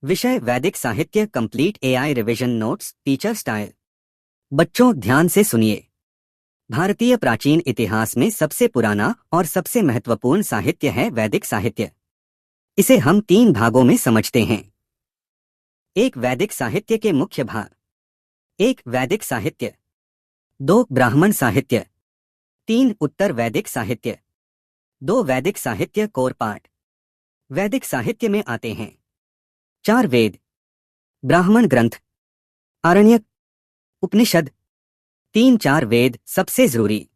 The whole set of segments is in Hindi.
विषय वैदिक साहित्य complete AI revision notes teacher style. बच्चों ध्यान से सुनिए। भारतीय प्राचीन इतिहास में सबसे पुराना और सबसे महत्वपूर्ण साहित्य है वैदिक साहित्य। इसे हम 3 भागों में समझते हैं। 1 वैदिक साहित्य के मुख्य भाग। 1 वैदिक साहित्य, 2 ब्राह्मण साहित्य, 3 उत्तर वैदिक साहित्य। 2 वैदिक साहित्य कोर पार्ट। वैदिक साहित्य में आते हैं 4 वेद, ब्राह्मण ग्रंथ, आरण्यक, उपनिषद। 3-4 वेद सबसे जरूरी।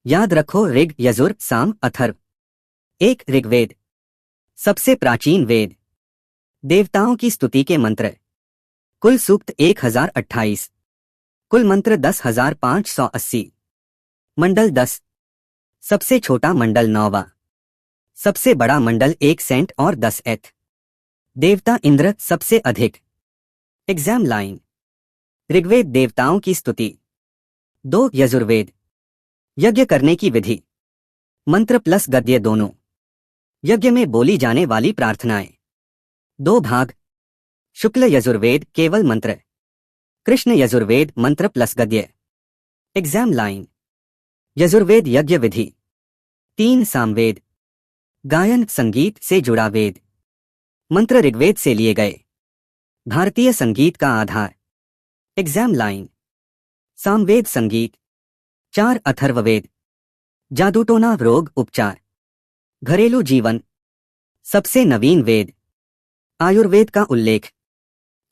याद रखो ऋग, यजुर, साम, अथर्व। 1 ऋग्वेद, सबसे प्राचीन वेद। देवताओं की स्तुति के मंत्र। कुल सूक्त 1028। कुल मंत्र 10,580। मंडल 10। सबसे छोटा मंडल 9वां। सबसे बड़ा मंडल 1 सेंट और 10 एथ। देवता इंद्र सबसे अधिक। Exam line. ऋग्वेद देवताओं की स्तुति। 2 यजुर्वेद, यज्ञ करने की विधि। मंत्र प्लस गद्य दोनों। यज्ञ में बोली जाने वाली प्रार्थनाएं। 2 भाग। शुक्ल यजुर्वेद केवल मंत्र, कृष्ण यजुर्वेद मंत्र प्लस गद्य। Exam line. यजुर्वेद यज्ञ विधि। 3 सामवेद, गायन संगीत से जुड़ा वेद। मंत्र ऋग्वेद से लिए गए। भारतीय संगीत का आधार। Exam line. सामवेद संगीत। 4 अथर्ववेद, जादूटोना रोग उपचार, घरेलू जीवन। सबसे नवीन वेद। आयुर्वेद का उल्लेख।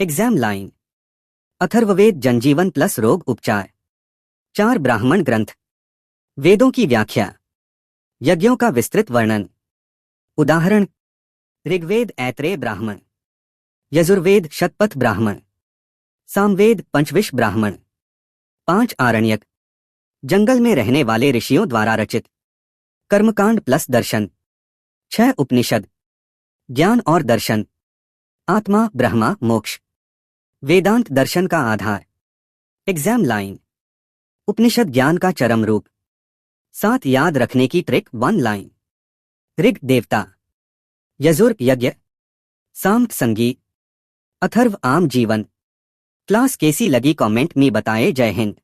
Exam line. अथर्ववेद जनजीवन प्लस रोग उपचार। 4 ब्राह्मण ग्रंथ, वेदों की व्याख्या, यज्ञों का विस्तृत वर्णन। उदाहरण ऋग्वेद ऐत्रेय ब्राह्मण, यजुर्वेद शतपथ ब्राह्मण, सामवेद पंचविश ब्राह्मण। 5 आरण्यक, जंगल में रहने वाले ऋषियों द्वारा रचित, कर्मकांड प्लस दर्शन। 6 उपनिषद, ज्ञान और दर्शन, आत्मा, ब्रह्मा, मोक्ष, वेदांत दर्शन का आधार। Exam line. उपनिषद ज्ञान का चरम रूप। 7 याद रखने की ट्रिक 1 लाइन। ऋग देवता, यजुर यज्ञ, साम संगीत, अथर्व आम जीवन। क्लास कैसी लगी कमेंट में बताएं। जय हिंद।